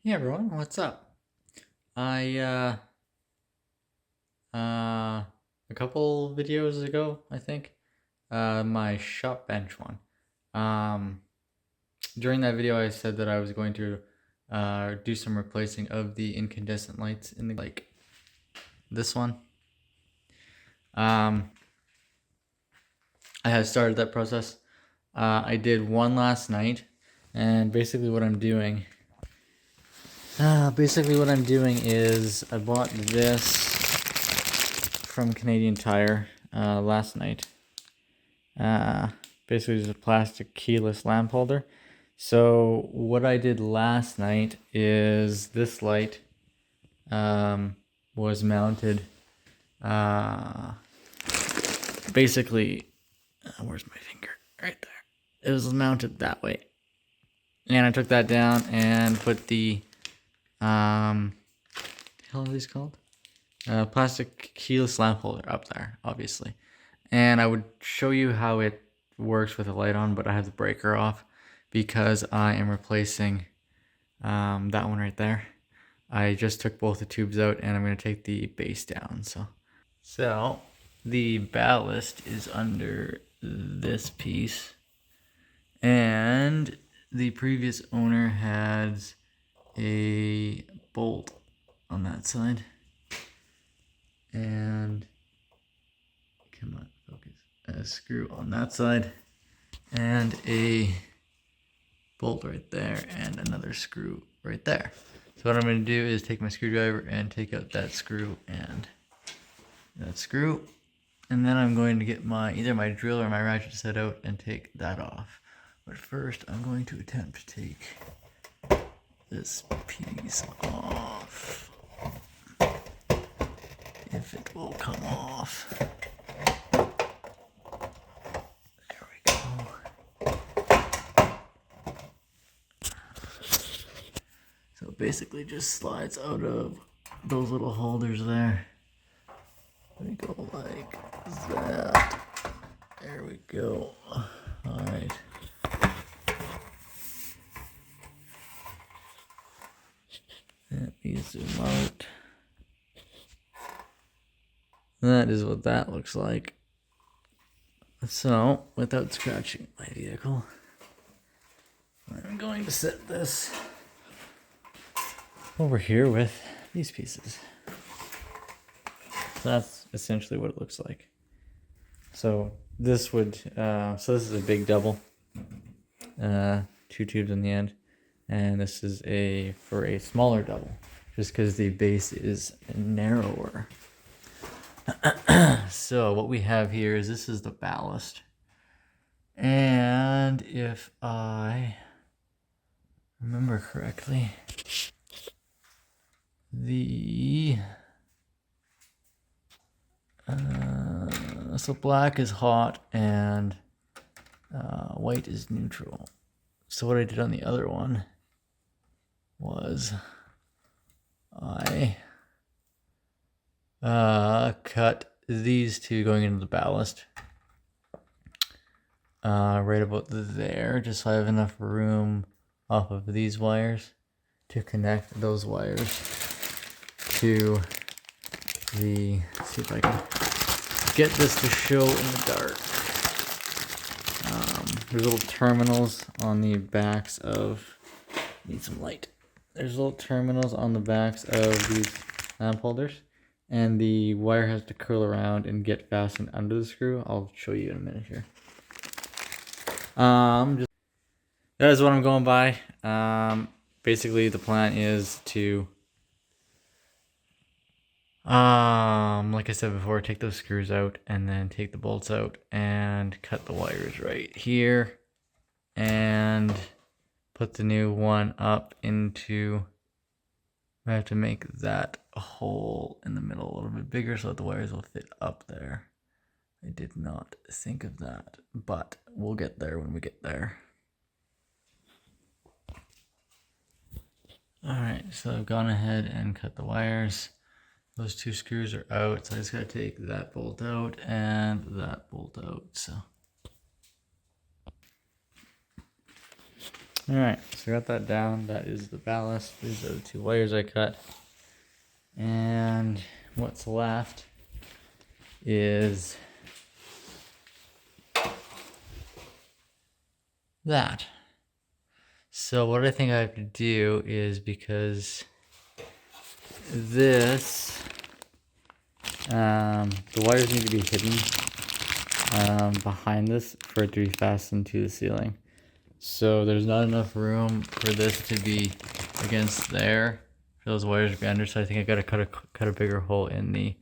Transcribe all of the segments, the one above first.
Hey everyone, what's up? I a couple videos ago, I think, my shop bench one. Um During that video I said that I was going to do some replacing of the incandescent lights in the like this one. I had started that process. I did one last night, and basically what I'm doing is I bought this from Canadian Tire last night. Basically just a plastic keyless lamp holder. So what I did last night is this light was mounted basically where's my finger? Right there. It was mounted that way. And I took that down and put the what the hell are these called? Plastic keyless lamp holder up there, obviously. And I would show you how it works with the light on, but I have the breaker off because I am replacing that one right there. I just took both the tubes out and I'm going to take the base down. So the ballast is under this piece, and the previous owner had a bolt on that side. And come on, focus. A screw on that side, and a bolt right there, and another screw right there. So what I'm going to do is take my screwdriver and take out that screw and that screw, and then I'm going to get either my drill or my ratchet set out and take that off. But first I'm going to attempt to take this piece off. If it will come off. There we go. So it basically just slides out of those little holders there. We go like that. There we go. Alright. Let me zoom out. That is what that looks like. So, without scratching my vehicle, I'm going to set this over here with these pieces. So that's essentially what it looks like. So this this is a big double, 2 tubes on the end, and this is for a smaller double, just because the base is narrower. So what we have here is this is the ballast, and if I remember correctly, so black is hot and white is neutral. So what I did on the other one was I cut these two going into the ballast right about there, just so I have enough room off of these wires to connect those wires to the, let's see if I can get this to show in the dark. There's little terminals on the backs of, need some light. There's little terminals on the backs of these lamp holders, and the wire has to curl around and get fastened under the screw. I'll show you in a minute here. That is what I'm going by. Basically the plan is to like I said before, take those screws out and then take the bolts out and cut the wires right here and put the new one up into, I have to make that hole in the middle a little bit bigger so that the wires will fit up there. I did not think of that, but we'll get there when we get there. Alright, so I've gone ahead and cut the wires. Those 2 screws are out, so I just gotta take that bolt out and that bolt out. So Alright, so I got that down. That is the ballast. These are the 2 wires I cut. And what's left is that. So what I think I have to do is, because this, the wires need to be hidden behind this for it to be fastened to the ceiling. So there's not enough room for this to be against there, for those wires to be under. So I think I gotta cut a bigger hole in the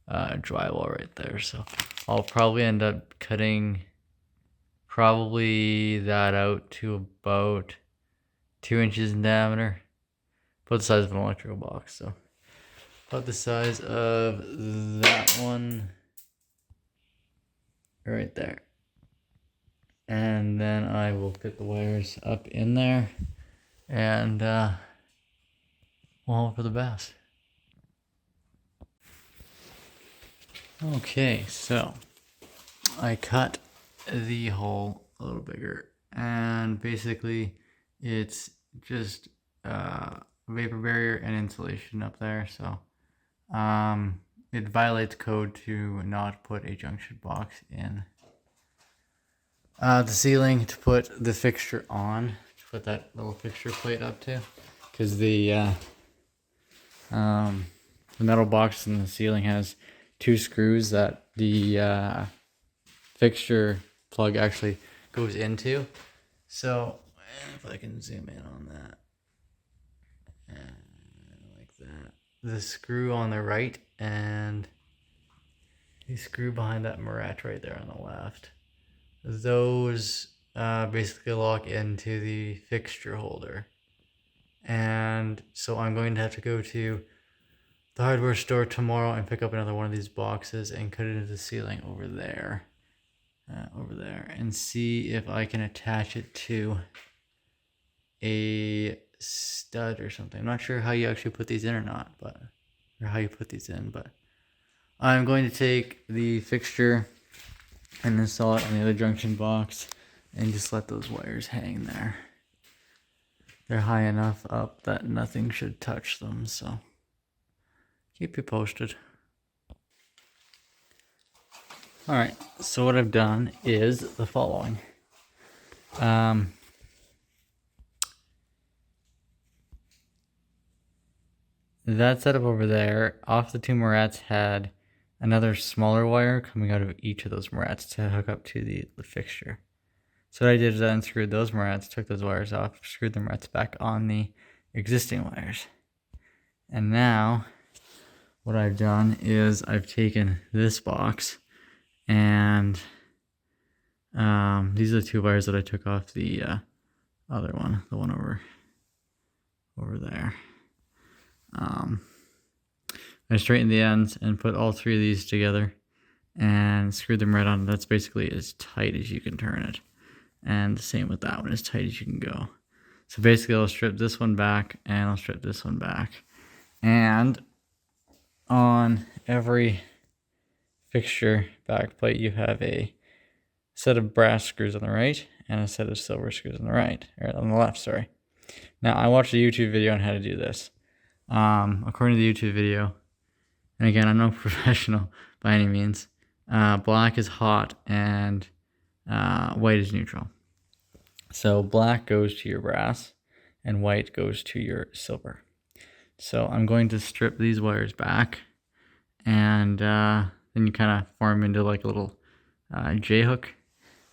drywall right there. So I'll probably end up cutting that out to about 2 inches in diameter. About the size of an electrical box. So about the size of that one right there. And then I will get the wires up in there, and we'll hope for the best. Okay, so I cut the hole a little bigger, and basically it's just vapor barrier and insulation up there. So it violates code to not put a junction box in the ceiling to put the fixture on, to put that little fixture plate up to, because the metal box in the ceiling has 2 screws that the fixture plug actually goes into. So if I can zoom in on that, like that, the screw on the right and the screw behind that Murat right there on the left, those basically lock into the fixture holder. And so I'm going to have to go to the hardware store tomorrow and pick up another one of these boxes and cut it into the ceiling over there, and see if I can attach it to a stud or something. I'm not sure how you actually put these in or not, but I'm going to take the fixture and install it on the other junction box and just let those wires hang there. They're high enough up that nothing should touch them, so keep you posted. Alright, so what I've done is the following. That setup over there, off the 2 Murats, had another smaller wire coming out of each of those Murats to hook up to the fixture. So what I did is I unscrewed those Murats, took those wires off, screwed the Murats back on the existing wires. And now what I've done is I've taken this box, and these are the 2 wires that I took off the other one, the one over there. I straightened the ends and put all 3 of these together and screwed them right on. That's basically as tight as you can turn it. And the same with that one, as tight as you can go. So basically I'll strip this one back and I'll strip this one back. And on every fixture back plate you have a set of brass screws on the right and a set of silver screws on the right, or on the left, sorry. Now I watched a YouTube video on how to do this. According to the YouTube video, and again, I'm no professional by any means, black is hot and white is neutral. So black goes to your brass and white goes to your silver. So I'm going to strip these wires back, and then you kind of form into like a little J-hook,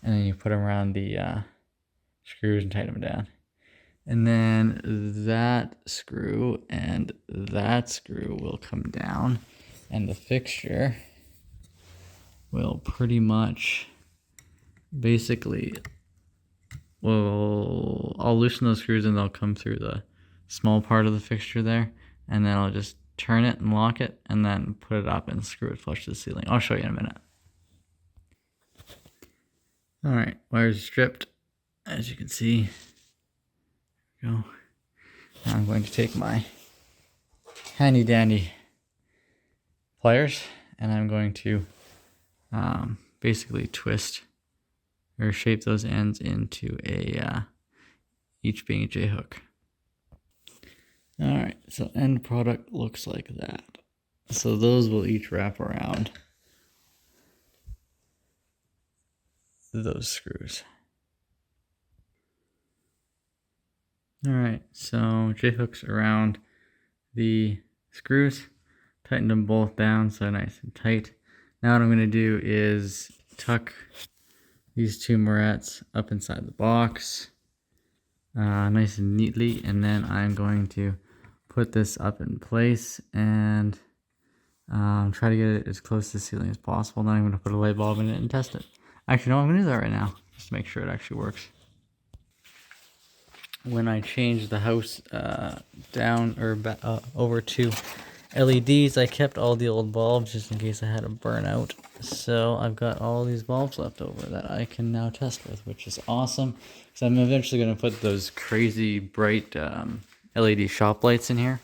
and then you put them around the screws and tighten them down. And then that screw and that screw will come down, and the fixture will pretty much basically, I'll loosen those screws and they'll come through the small part of the fixture there, and then I'll just turn it and lock it and then put it up and screw it flush to the ceiling. I'll show you in a minute. Alright, wires stripped, as you can see. Go. Now I'm going to take my handy dandy pliers and I'm going to basically twist or shape those ends into a each being a J-hook. Alright, so end product looks like that. So those will each wrap around those screws. Alright, so J-hooks around the screws. Tighten them both down so nice and tight. Now what I'm going to do is tuck these two morettes up inside the box nice and neatly, and then I'm going to put this up in place and try to get it as close to the ceiling as possible. Then I'm going to put a light bulb in it and test it. Actually, no, I'm going to do that right now just to make sure it actually works. When I changed the house down or over to LEDs, I kept all the old bulbs just in case I had a burnout. So I've got all these bulbs left over that I can now test with, which is awesome. So I'm eventually going to put those crazy bright LED shop lights in here.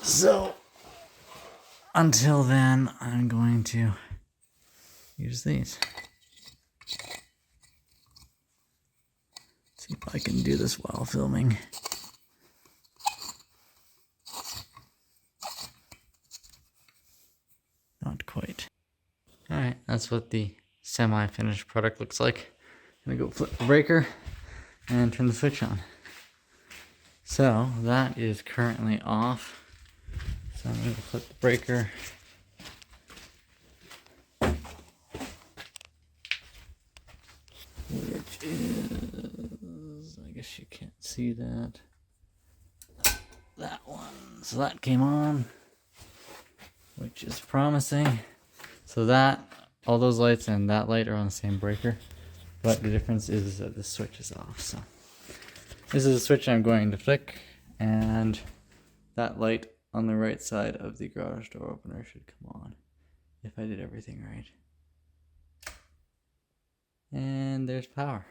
So until then, I'm going to use these. See if I can do this while filming. Not quite. Alright, that's what the semi-finished product looks like. I'm gonna go flip the breaker and turn the switch on. So that is currently off. So I'm gonna flip the breaker. Which is, I guess you can't see that. That one. So that came on, which is promising. So that, all those lights and that light are on the same breaker, but the difference is that the switch is off. So this is a switch I'm going to flick, and that light on the right side of the garage door opener should come on if I did everything right. And there's power.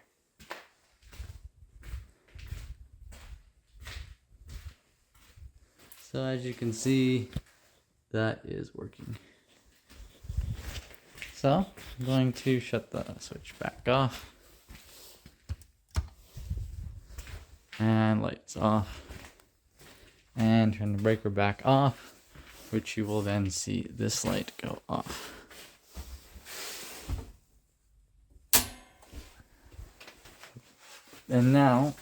So as you can see, that is working. So I'm going to shut the switch back off. And lights off. And turn the breaker back off, which you will then see this light go off. And now,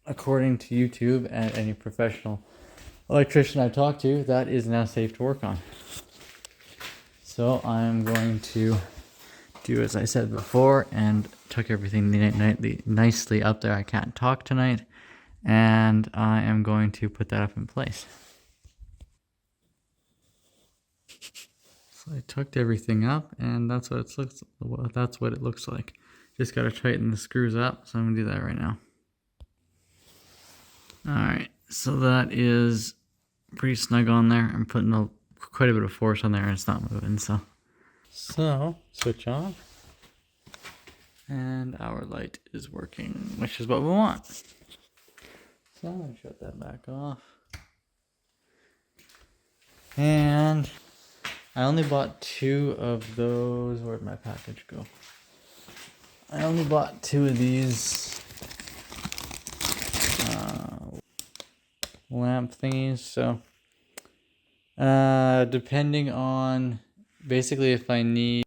according to YouTube and any professional electrician I talk to, that is now safe to work on. So I'm going to do as I said before and tuck everything nicely up there. I can't talk tonight, and I am going to put that up in place. So I tucked everything up, and that's what it looks like. Just gotta tighten the screws up, so I'm gonna do that right now. Alright, so that is pretty snug on there. I'm putting quite a bit of force on there and it's not moving, so switch on. And our light is working, which is what we want. So I'm gonna shut that back off. And I only bought 2 of those. Where'd my package go? I only bought 2 of these lamp thingies, so depending on, basically if I need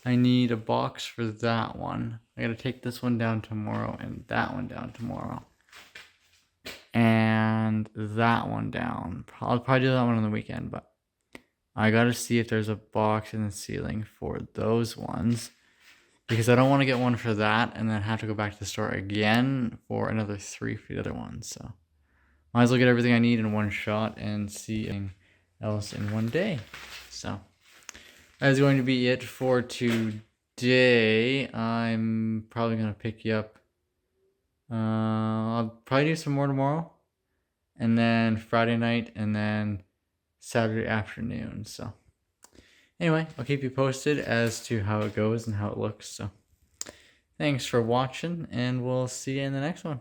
a box for that one. I gotta take this one down tomorrow and that one down tomorrow. And that one down. I'll probably do that one on the weekend, but I gotta see if there's a box in the ceiling for those ones. Because I don't want to get one for that and then have to go back to the store again for another 3 for the other ones. So might as well get everything I need in one shot and see anything else in one day. So that is going to be it for today. I'm probably going to pick you up. I'll probably do some more tomorrow. And then Friday night and then Saturday afternoon. So anyway, I'll keep you posted as to how it goes and how it looks. So thanks for watching, and we'll see you in the next one.